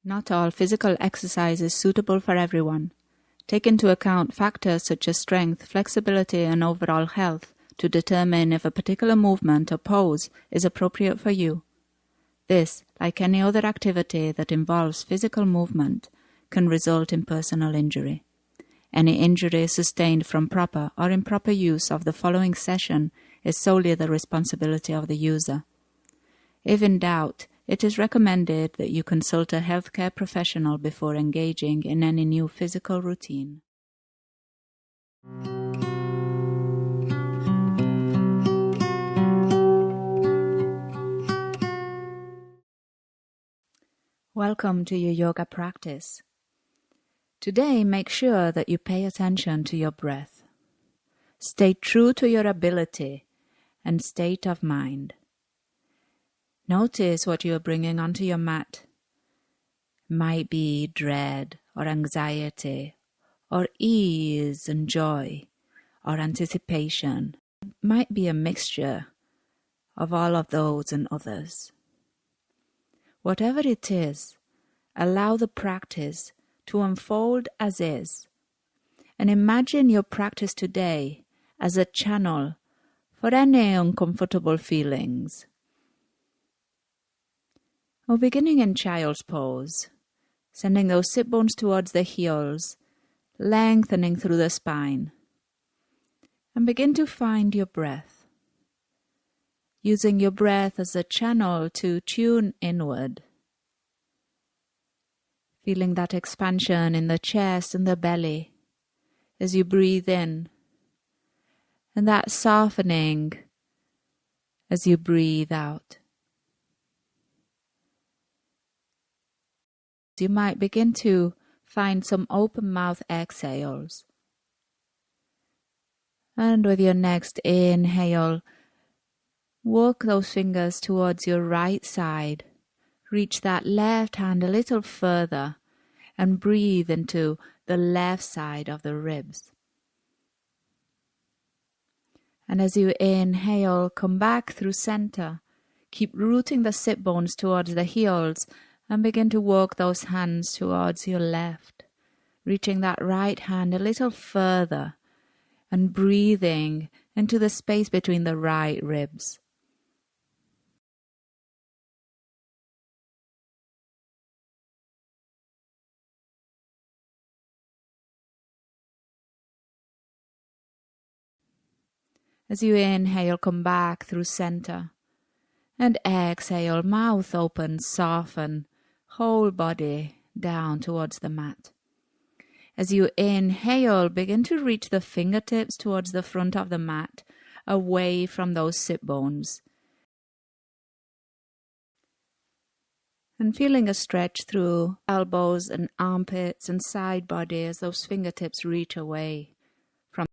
Not all physical exercise is suitable for everyone. Take into account factors such as strength, flexibility, and overall health to determine if a particular movement or pose is appropriate for you. This, like any other activity that involves physical movement, can result in personal injury. Any injury sustained from proper or improper use of the following session is solely the responsibility of the user. If in doubt, it is recommended that you consult a healthcare professional before engaging in any new physical routine. Welcome to your yoga practice. Today, make sure that you pay attention to your breath. Stay true to your ability and state of mind. Notice what you are bringing onto your mat. Might be dread or anxiety, or ease and joy, or anticipation. Might be a mixture of all of those and others. Whatever it is, allow the practice to unfold as is, and imagine your practice today as a channel for any uncomfortable feelings. We're beginning in child's pose, sending those sit bones towards the heels, lengthening through the spine. And begin to find your breath, using your breath as a channel to tune inward. Feeling that expansion in the chest and the belly as you breathe in, and that softening as you breathe out. You might begin to find some open mouth exhales. And with your next inhale, walk those fingers towards your right side. Reach that left hand a little further and breathe into the left side of the ribs. And as you inhale, come back through center. Keep rooting the sit bones towards the heels and begin to walk those hands towards your left, reaching that right hand a little further and breathing into the space between the right ribs. As you inhale, come back through center. And exhale, mouth open, soften, whole body down towards the mat. As you inhale, begin to reach the fingertips towards the front of the mat, away from those sit bones. And feeling a stretch through elbows and armpits and side body as those fingertips reach away from.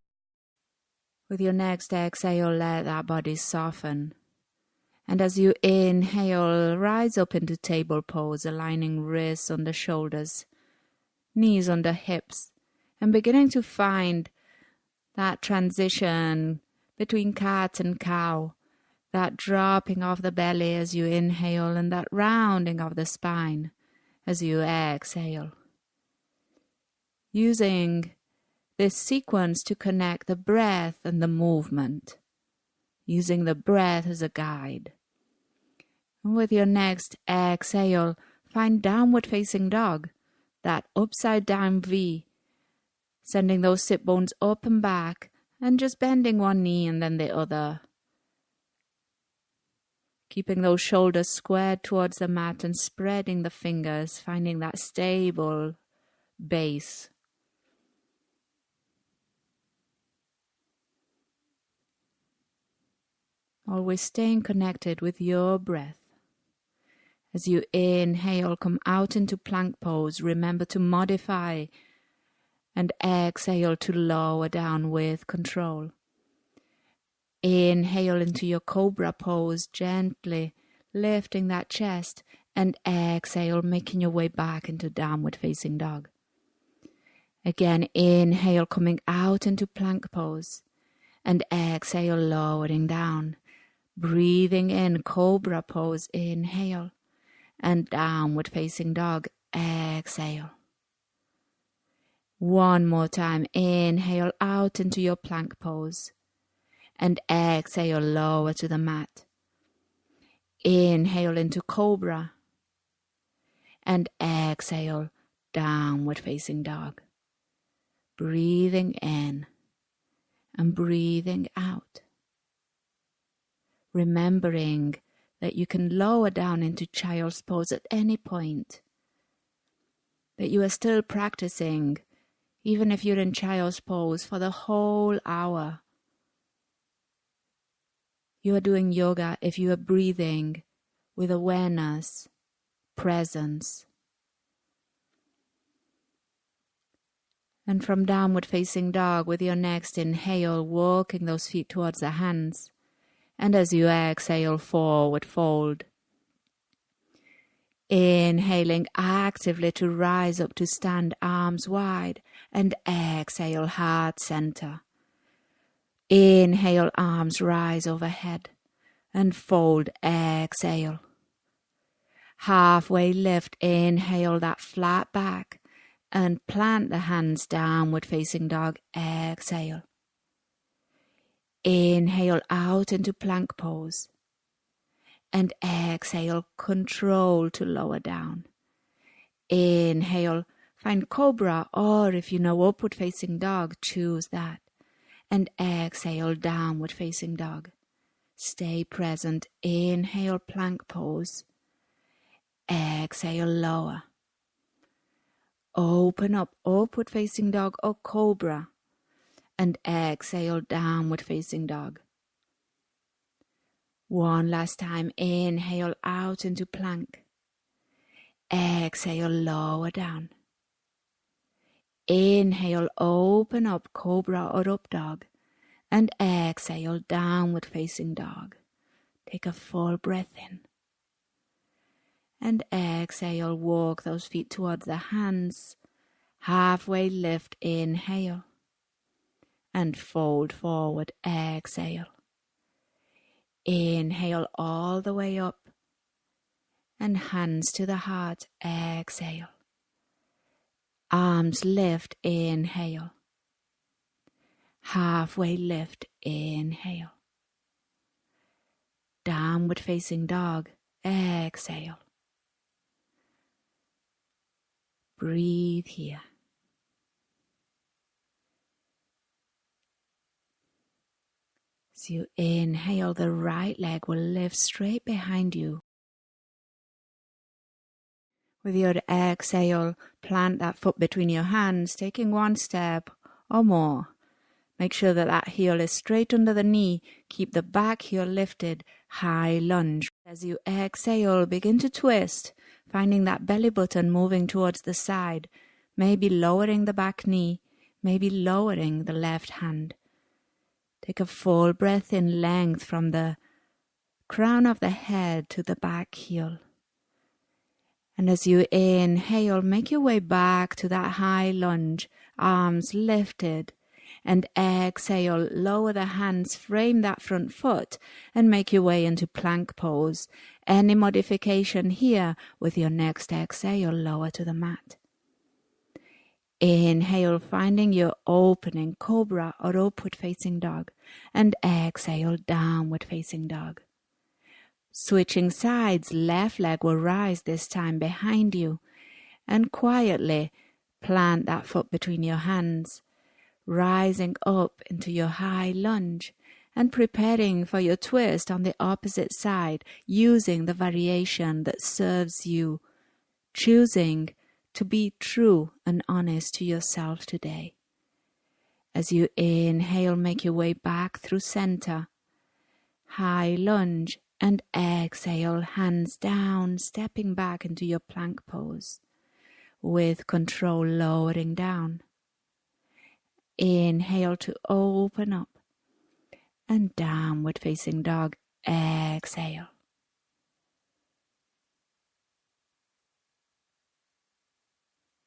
With your next exhale, let that body soften. And as you inhale, rise up into table pose, aligning wrists under shoulders, knees under hips, and beginning to find that transition between cat and cow, that dropping of the belly as you inhale and that rounding of the spine as you exhale. Using this sequence to connect the breath and the movement, using the breath as a guide. And with your next exhale, find downward facing dog, that upside down V, sending those sit bones up and back and just bending one knee and then the other. Keeping those shoulders squared towards the mat and spreading the fingers, finding that stable base. Always staying connected with your breath. As you inhale, come out into plank pose. Remember to modify and exhale to lower down with control. Inhale into your Cobra pose, gently lifting that chest, and exhale, making your way back into downward facing dog. Again, inhale, coming out into plank pose, and exhale, lowering down. Breathing in, Cobra pose, inhale, and downward facing dog, exhale. One more time. Inhale out into your plank pose. And exhale, lower to the mat. Inhale into Cobra. And exhale, downward facing dog. Breathing in and breathing out. Remembering that you can lower down into child's pose at any point. That you are still practicing, even if you're in child's pose for the whole hour. You are doing yoga if you are breathing with awareness, presence. And from downward facing dog, with your next inhale, walking those feet towards the hands. And as you exhale, forward fold. Inhaling actively to rise up to stand, arms wide. And exhale, heart center. Inhale, arms rise overhead. And fold, exhale. Halfway lift, inhale that flat back. And plant the hands downward facing dog, exhale. Inhale out into plank pose. And exhale, control to lower down. Inhale, find Cobra, or if you know upward facing dog, choose that. And exhale, downward facing dog. Stay present. Inhale, plank pose. Exhale, lower. Open up, upward facing dog or Cobra. And exhale, downward facing dog. One last time. Inhale out into plank. Exhale, lower down. Inhale, open up, Cobra or up dog. And exhale, downward facing dog. Take a full breath in. And exhale, walk those feet towards the hands. Halfway lift, inhale. And fold forward, exhale. Inhale all the way up. And hands to the heart, exhale. Arms lift, inhale. Halfway lift, inhale. Downward facing dog, exhale. Breathe here. As you inhale, the right leg will lift straight behind you. With your exhale, plant that foot between your hands, taking one step or more. Make sure that that heel is straight under the knee. Keep the back heel lifted, high lunge. As you exhale, begin to twist, finding that belly button moving towards the side, maybe lowering the back knee, maybe lowering the left hand. Take a full breath in, length from the crown of the head to the back heel. And as you inhale, make your way back to that high lunge, arms lifted. And exhale, lower the hands, frame that front foot, and make your way into plank pose. Any modification here, with your next exhale, lower to the mat. Inhale, finding your opening, Cobra or upward facing dog. And exhale, downward facing dog. Switching sides, left leg will rise this time behind you. And quietly plant that foot between your hands, rising up into your high lunge and preparing for your twist on the opposite side, using the variation that serves you, choosing to be true and honest to yourself today. As you inhale, make your way back through center, high lunge, and exhale, hands down, stepping back into your plank pose, with control lowering down. Inhale to open up, and downward facing dog, exhale.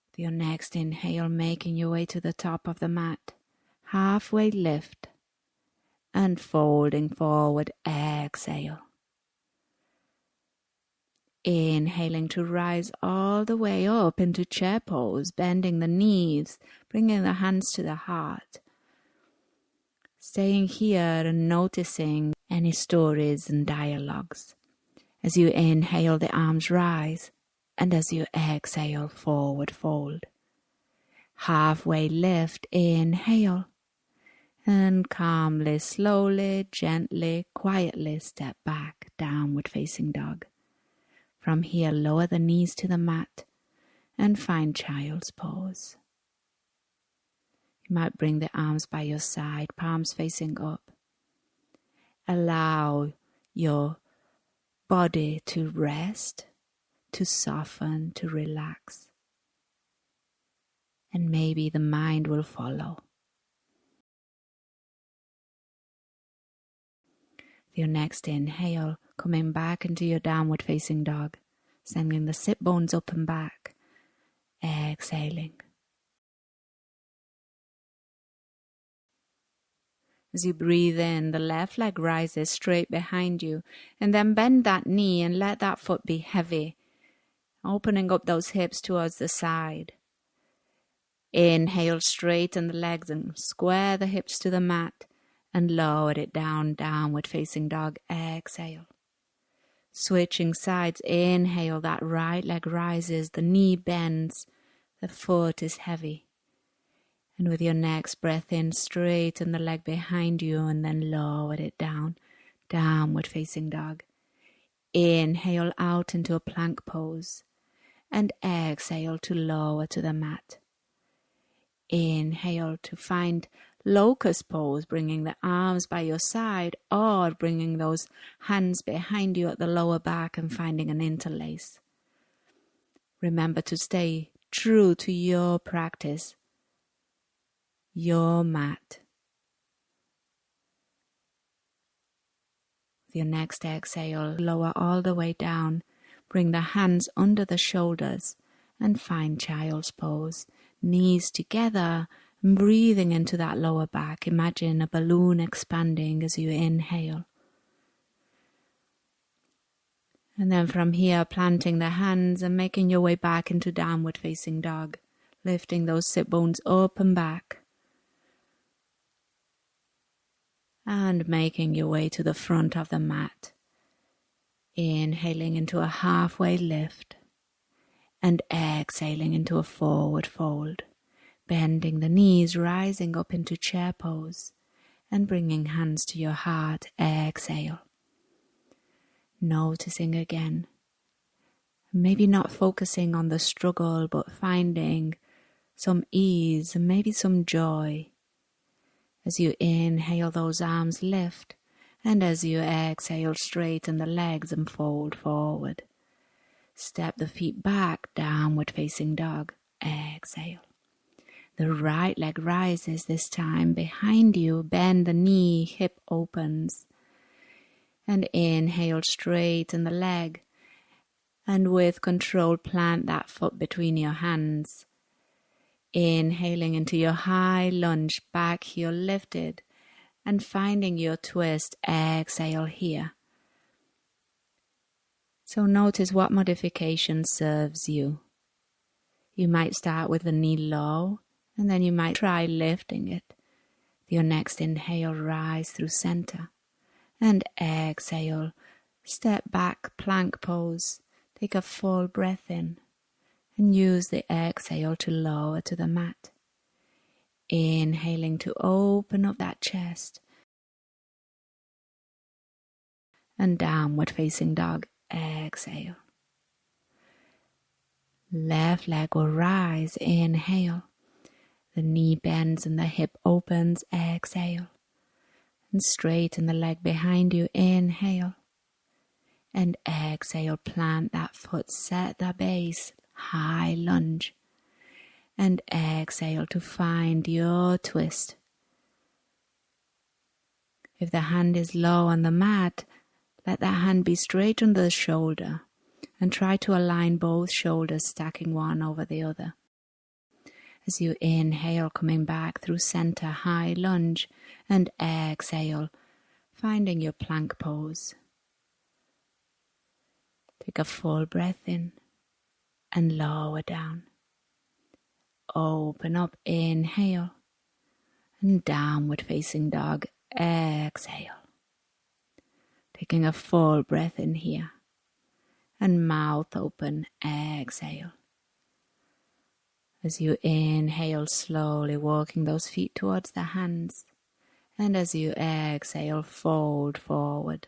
With your next inhale, making your way to the top of the mat, halfway lift, and folding forward, exhale. Inhaling to rise all the way up into chair pose, bending the knees, bringing the hands to the heart. Staying here and noticing any stories and dialogues. As you inhale, the arms rise, and as you exhale, forward fold. Halfway lift, inhale, and calmly, slowly, gently, quietly step back, downward facing dog. From here, lower the knees to the mat and find child's pose. You might bring the arms by your side, palms facing up. Allow your body to rest, to soften, to relax. And maybe the mind will follow. Your next inhale, coming back into your downward facing dog, sending the sit bones up and back. Exhaling. As you breathe in, the left leg rises straight behind you, and then bend that knee and let that foot be heavy, opening up those hips towards the side. Inhale, straighten the legs and square the hips to the mat and lower it down, downward facing dog. Exhale. Switching sides, inhale, that right leg rises, the knee bends, the foot is heavy. And with your next breath in, straighten the leg behind you and then lower it down, downward facing dog. Inhale out into a plank pose and exhale to lower to the mat. Inhale to find Locust pose, bringing the arms by your side or bringing those hands behind you at the lower back and finding an interlace. Remember to stay true to your practice, your mat. With your next exhale, lower all the way down. Bring the hands under the shoulders and find child's pose. Knees together, and breathing into that lower back. Imagine a balloon expanding as you inhale. And then from here, planting the hands and making your way back into downward facing dog. Lifting those sit bones up and back. And making your way to the front of the mat. Inhaling into a halfway lift. And exhaling into a forward fold. Bending the knees, rising up into chair pose. And bringing hands to your heart. Exhale. Noticing again. Maybe not focusing on the struggle, but finding some ease and maybe some joy. As you inhale, those arms lift. And as you exhale, straighten the legs and fold forward. Step the feet back, downward facing dog. Exhale. The right leg rises this time behind you. Bend the knee, hip opens. And inhale, straighten the leg. And with control, plant that foot between your hands. Inhaling into your high lunge, back heel lifted. And finding your twist, exhale here. So notice what modification serves you. You might start with the knee low, and then you might try lifting it. Your next inhale, rise through center. And exhale, step back, plank pose. Take a full breath in. And use the exhale to lower to the mat. Inhaling to open up that chest. And downward facing dog. Exhale. Left leg will rise. Inhale. The knee bends and the hip opens. Exhale. And straighten the leg behind you. Inhale. And exhale. Plant that foot. Set the base. High lunge. And exhale to find your twist. If the hand is low on the mat, let that hand be straight under the shoulder and try to align both shoulders, stacking one over the other. As you inhale, coming back through center, high lunge, and exhale, finding your plank pose. Take a full breath in and lower down. Open up, inhale, and downward facing dog, exhale. Taking a full breath in here and mouth open, exhale. As you inhale, slowly walking those feet towards the hands, and as you exhale, fold forward.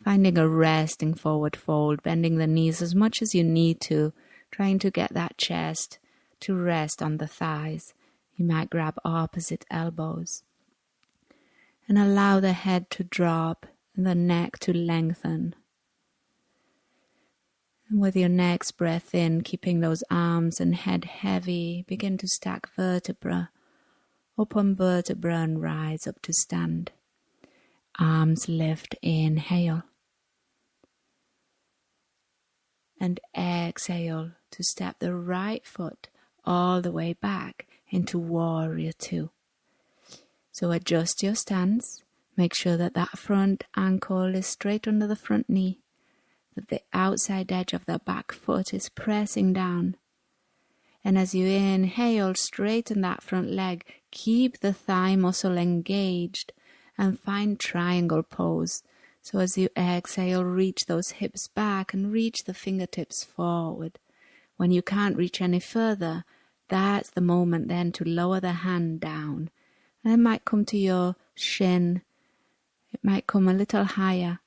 Finding a resting forward fold, bending the knees as much as you need to, trying to get that chest to rest on the thighs. You might grab opposite elbows. And allow the head to drop and the neck to lengthen. And with your next breath in, keeping those arms and head heavy, begin to stack vertebra. Open vertebra and rise up to stand. Arms lift, inhale. And exhale to step the right foot all the way back into warrior two. So adjust your stance. Make sure that that front ankle is straight under the front knee, that the outside edge of the back foot is pressing down. And as you inhale, straighten that front leg. Keep the thigh muscle engaged and find triangle pose. So as you exhale, reach those hips back and reach the fingertips forward. When you can't reach any further, that's the moment then to lower the hand down. And it might come to your shin. It might come a little higher.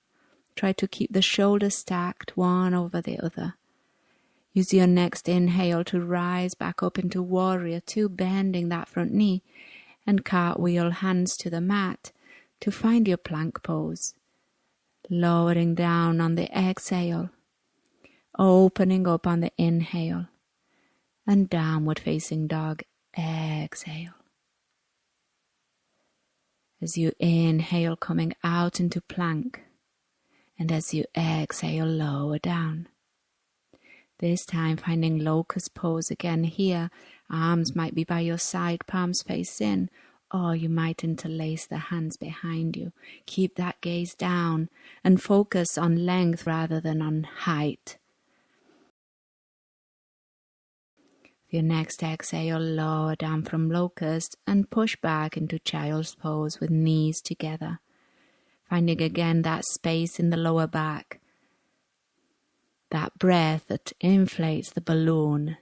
Try to keep the shoulders stacked one over the other. Use your next inhale to rise back up into warrior two, bending that front knee, and cartwheel hands to the mat to find your plank pose. Lowering down on the exhale, opening up on the inhale, and downward facing dog, exhale. As you inhale, coming out into plank, and as you exhale, lower down. This time finding locust pose again here. Arms might be by your side, palms face in, or you might interlace the hands behind you. Keep that gaze down and focus on length rather than on height. Your next exhale, lower down from locust and push back into child's pose with knees together. Finding again that space in the lower back. That breath that inflates the balloon.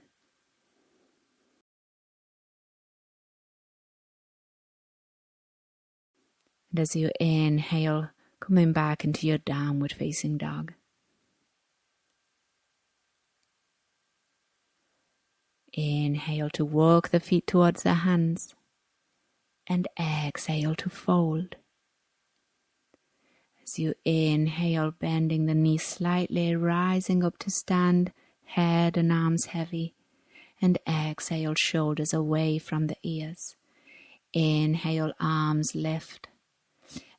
And as you inhale, coming back into your downward facing dog. Inhale to walk the feet towards the hands. And exhale to fold. As you inhale, bending the knees slightly, rising up to stand, head and arms heavy. And exhale, shoulders away from the ears. Inhale, arms lift.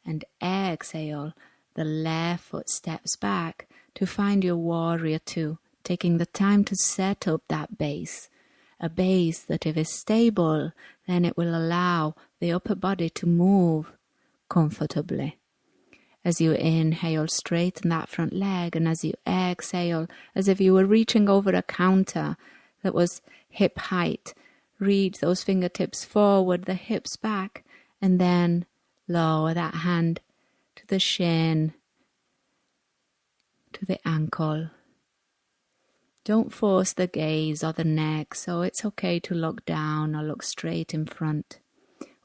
And exhale, the left foot steps back to find your warrior two, taking the time to set up that base. A base that if it's stable, then it will allow the upper body to move comfortably. As you inhale, straighten that front leg, and as you exhale, as if you were reaching over a counter that was hip height, reach those fingertips forward, the hips back, and then lower that hand to the shin, to the ankle. Don't force the gaze or the neck, so it's okay to look down or look straight in front.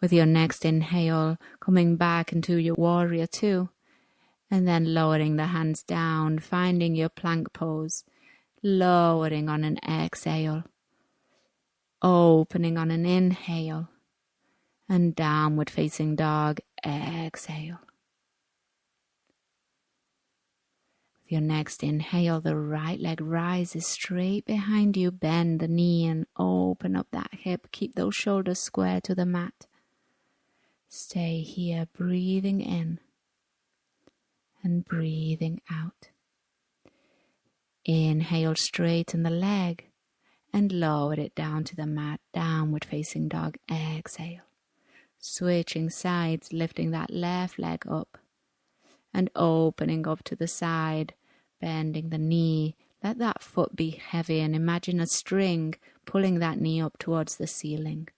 With your next inhale, coming back into your warrior two, and then lowering the hands down, finding your plank pose, lowering on an exhale, opening on an inhale, and downward facing dog, exhale. With your next inhale, the right leg rises straight behind you, bend the knee and open up that hip, keep those shoulders square to the mat. Stay here, breathing in and breathing out. Inhale, straighten the leg and lower it down to the mat, downward facing dog, exhale. Switching sides, lifting that left leg up and opening up to the side, Bending the knee, let that foot be heavy and imagine a string pulling that knee up towards the ceiling.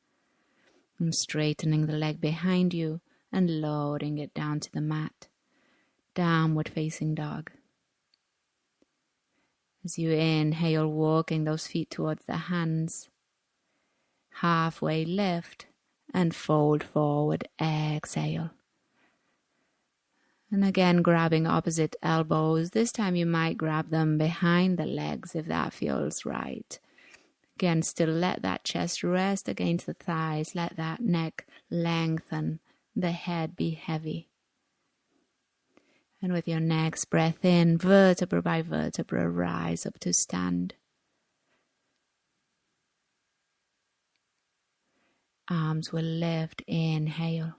And straightening the leg behind you and lowering it down to the mat. Downward facing dog. As you inhale, walking those feet towards the hands. Halfway lift and fold forward, exhale. And again, grabbing opposite elbows. This time you might grab them behind the legs if that feels right. Again, still let that chest rest against the thighs. Let that neck lengthen, the head be heavy. And with your next breath in, vertebra by vertebra, rise up to stand. Arms will lift, inhale.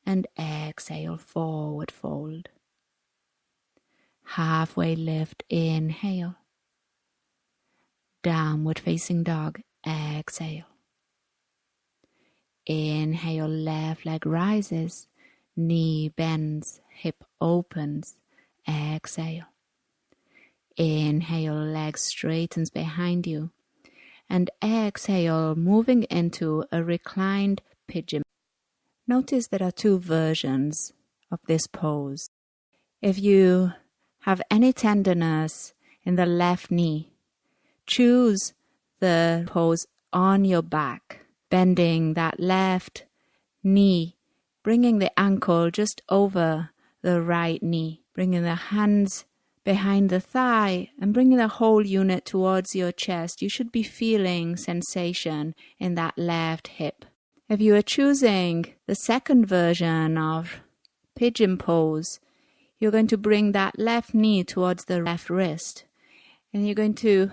And exhale, forward fold. Halfway lift, inhale. Downward facing dog, exhale. Inhale, left leg rises, knee bends, hip opens, exhale. Inhale, leg straightens behind you. And exhale, moving into a reclined pigeon. Notice there are two versions of this pose. If you have any tenderness in the left knee, choose the pose on your back, bending that left knee, bringing the ankle just over the right knee, bringing the hands behind the thigh and bringing the whole unit towards your chest. You should be feeling sensation in that left hip. If you are choosing the second version of pigeon pose, you're going to bring that left knee towards the left wrist. And you're going to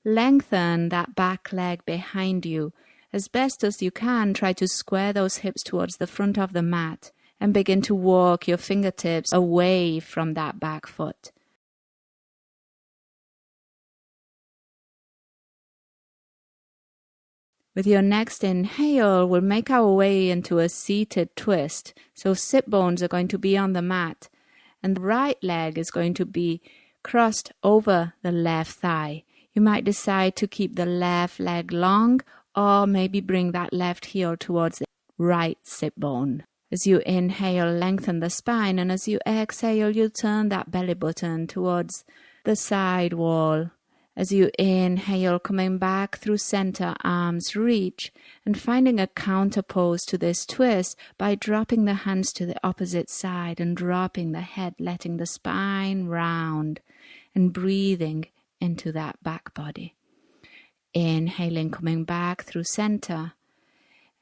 lengthen that back leg behind you. As best as you can, try to square those hips towards the front of the mat and begin to walk your fingertips away from that back foot. With your next inhale, we'll make our way into a seated twist. So sit bones are going to be on the mat, and the right leg is going to be crossed over the left thigh. You might decide to keep the left leg long, or maybe bring that left heel towards the right sit bone. As you inhale, lengthen the spine, and as you exhale, you'll turn that belly button towards the side wall. As you inhale, coming back through center, arms reach, and finding a counter pose to this twist by dropping the hands to the opposite side and dropping the head, letting the spine round and breathing into that back body. Inhaling, coming back through center,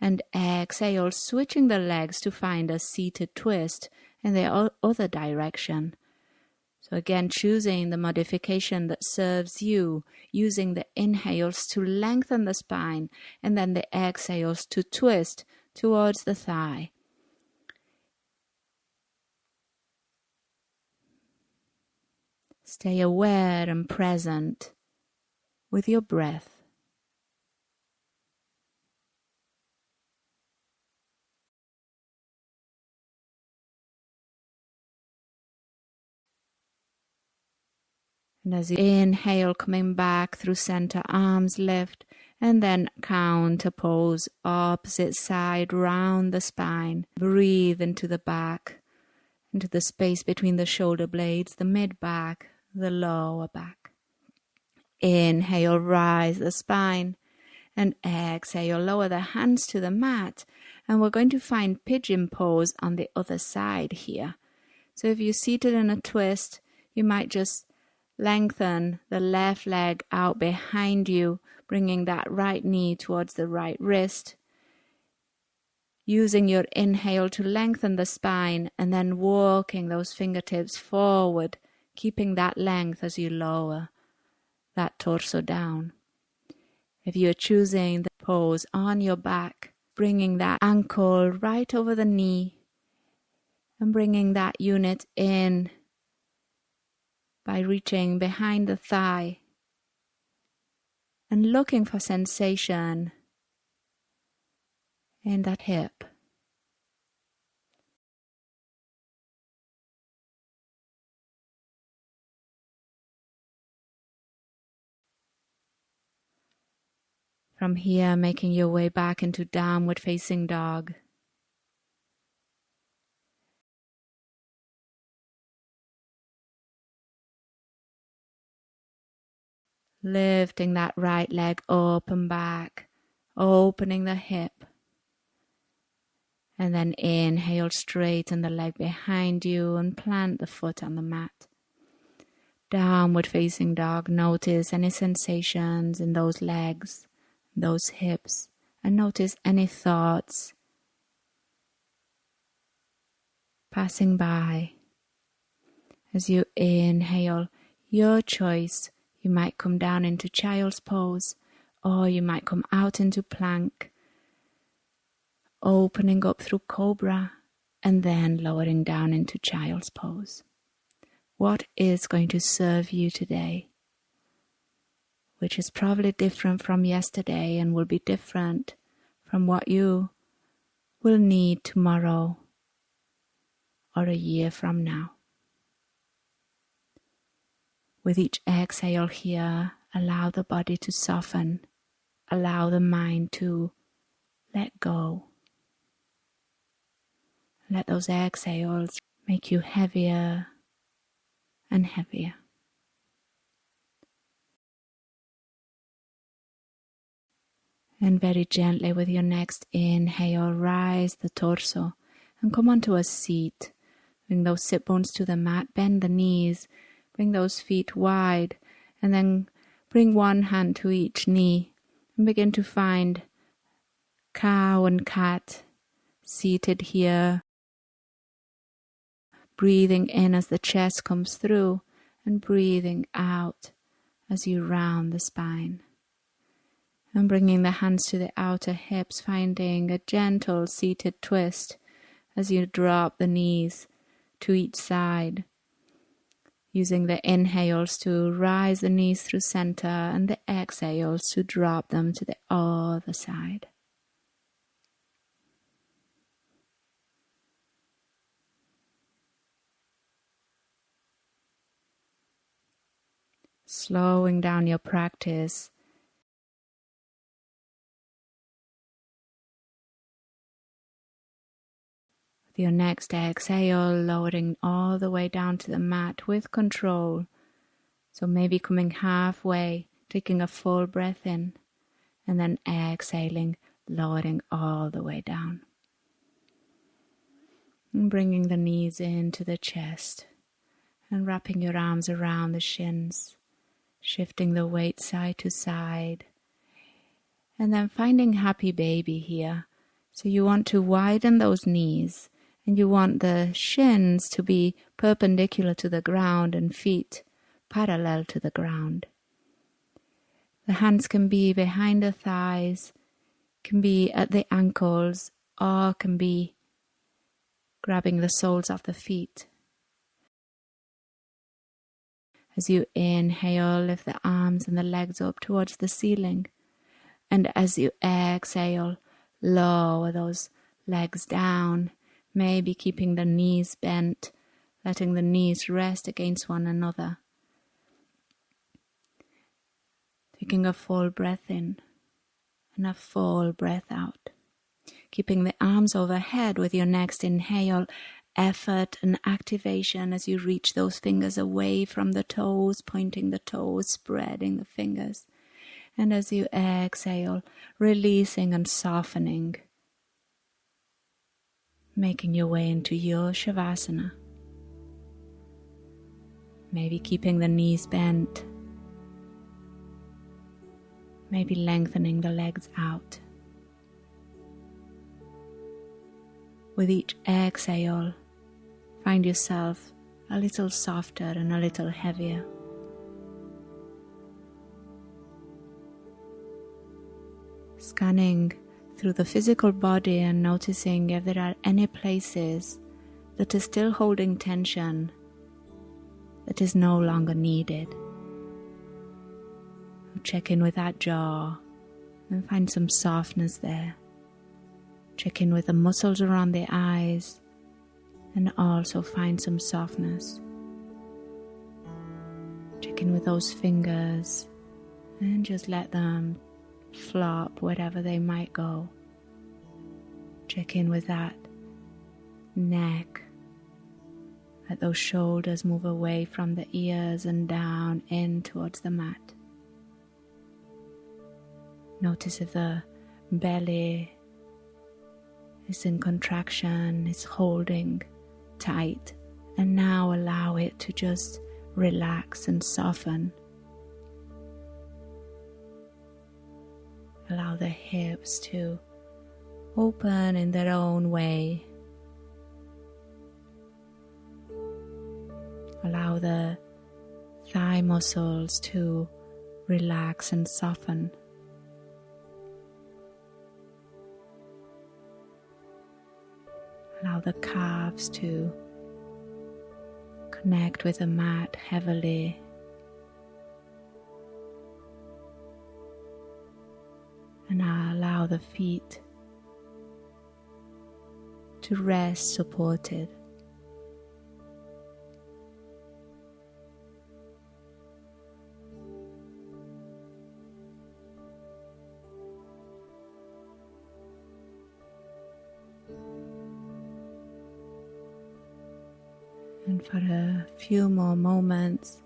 and exhale, switching the legs to find a seated twist in the other direction. So again, choosing the modification that serves you, using the inhales to lengthen the spine and then the exhales to twist towards the thigh. Stay aware and present with your breath. And as you inhale, coming back through center, arms lift, and then counter pose, opposite side, round the spine. Breathe into the back, into the space between the shoulder blades, the mid-back, the lower back. Inhale, rise the spine, and exhale, lower the hands to the mat. And we're going to find pigeon pose on the other side here. So if you're seated in a twist, you might just lengthen the left leg out behind you, bringing that right knee towards the right wrist. Using your inhale to lengthen the spine and then walking those fingertips forward, keeping that length as you lower that torso down. If you're choosing the pose on your back, bringing that ankle right over the knee and bringing that unit in by reaching behind the thigh and looking for sensation in that hip. From here, making your way back into downward facing dog. Lifting that right leg up and back, opening the hip. And then inhale, straighten the leg behind you and plant the foot on the mat. Downward facing dog, notice any sensations in those legs, those hips, and notice any thoughts passing by. As you inhale, your choice, you might come down into child's pose, or you might come out into plank, opening up through Cobra, and then lowering down into child's pose. What is going to serve you today? Which is probably different from yesterday and will be different from what you will need tomorrow or a year from now. With each exhale here, allow the body to soften, allow the mind to let go. Let those exhales make you heavier and heavier. And very gently with your next inhale, rise the torso and come onto a seat. Bring those sit bones to the mat, bend the knees, bring those feet wide, and then bring one hand to each knee and begin to find cow and cat seated here. Breathing in as the chest comes through and breathing out as you round the spine. And bringing the hands to the outer hips, finding a gentle seated twist as you drop the knees to each side. Using the inhales to rise the knees through center and the exhales to drop them to the other side. Slowing down your practice. With your next exhale, lowering all the way down to the mat with control. So maybe coming halfway, taking a full breath in, and then exhaling, lowering all the way down. And bringing the knees into the chest and wrapping your arms around the shins. Shifting the weight side to side. And then finding happy baby here. So you want to widen those knees and you want the shins to be perpendicular to the ground and feet parallel to the ground. The hands can be behind the thighs, can be at the ankles, or can be grabbing the soles of the feet. As you inhale, lift the arms and the legs up towards the ceiling. And as you exhale, lower those legs down, maybe keeping the knees bent, letting the knees rest against one another. Taking a full breath in and a full breath out. Keeping the arms overhead with your next inhale, effort and activation as you reach those fingers away from the toes, pointing the toes, spreading the fingers. And as you exhale, releasing and softening, making your way into your Savasana. Maybe keeping the knees bent, maybe lengthening the legs out. With each exhale, find yourself a little softer and a little heavier. Scanning through the physical body and noticing if there are any places that are still holding tension that is no longer needed. Check in with that jaw and find some softness there. Check in with the muscles around the eyes and also find some softness. Check in with those fingers and just let them flop wherever they might go. Check in with that neck. Let those shoulders move away from the ears and down in towards the mat. Notice if the belly is in contraction, it's holding tight, and now allow it to just relax and soften. Allow the hips to open in their own way. Allow the thigh muscles to relax and soften. Allow the calves to connect with the mat heavily. And allow the feet to rest supported. And for a few more moments,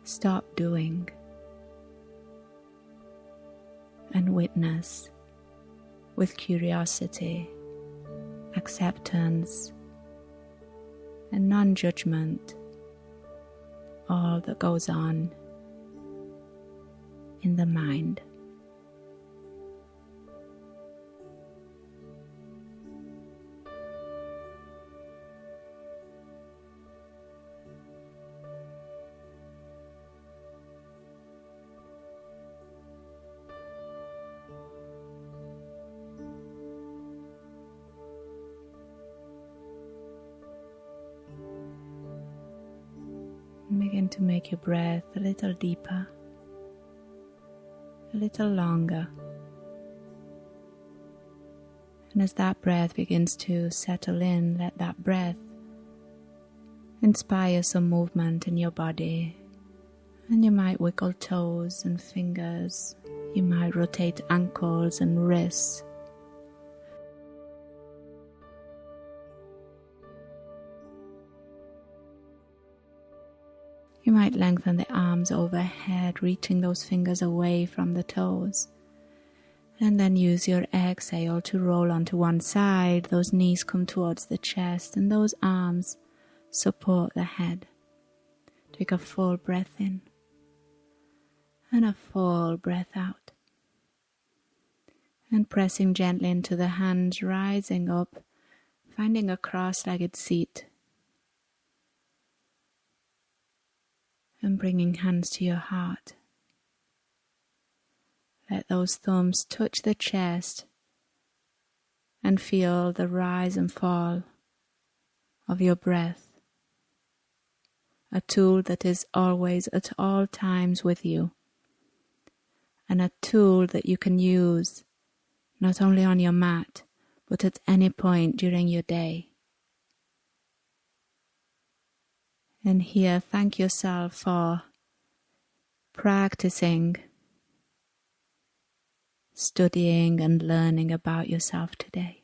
stop doing and witness with curiosity, acceptance, and non-judgment all that goes on in the mind. Begin to make your breath a little deeper, a little longer. And as that breath begins to settle in, let that breath inspire some movement in your body. And you might wiggle toes and fingers. You might rotate ankles and wrists. You might lengthen the arms overhead, reaching those fingers away from the toes. And then use your exhale to roll onto one side. Those knees come towards the chest and those arms support the head. Take a full breath in and a full breath out. And pressing gently into the hands, rising up, finding a cross-legged seat. And bringing hands to your heart. Let those thumbs touch the chest and feel the rise and fall of your breath. A tool that is always at all times with you. And a tool that you can use not only on your mat, but at any point during your day. And here, thank yourself for practicing, studying and learning about yourself today.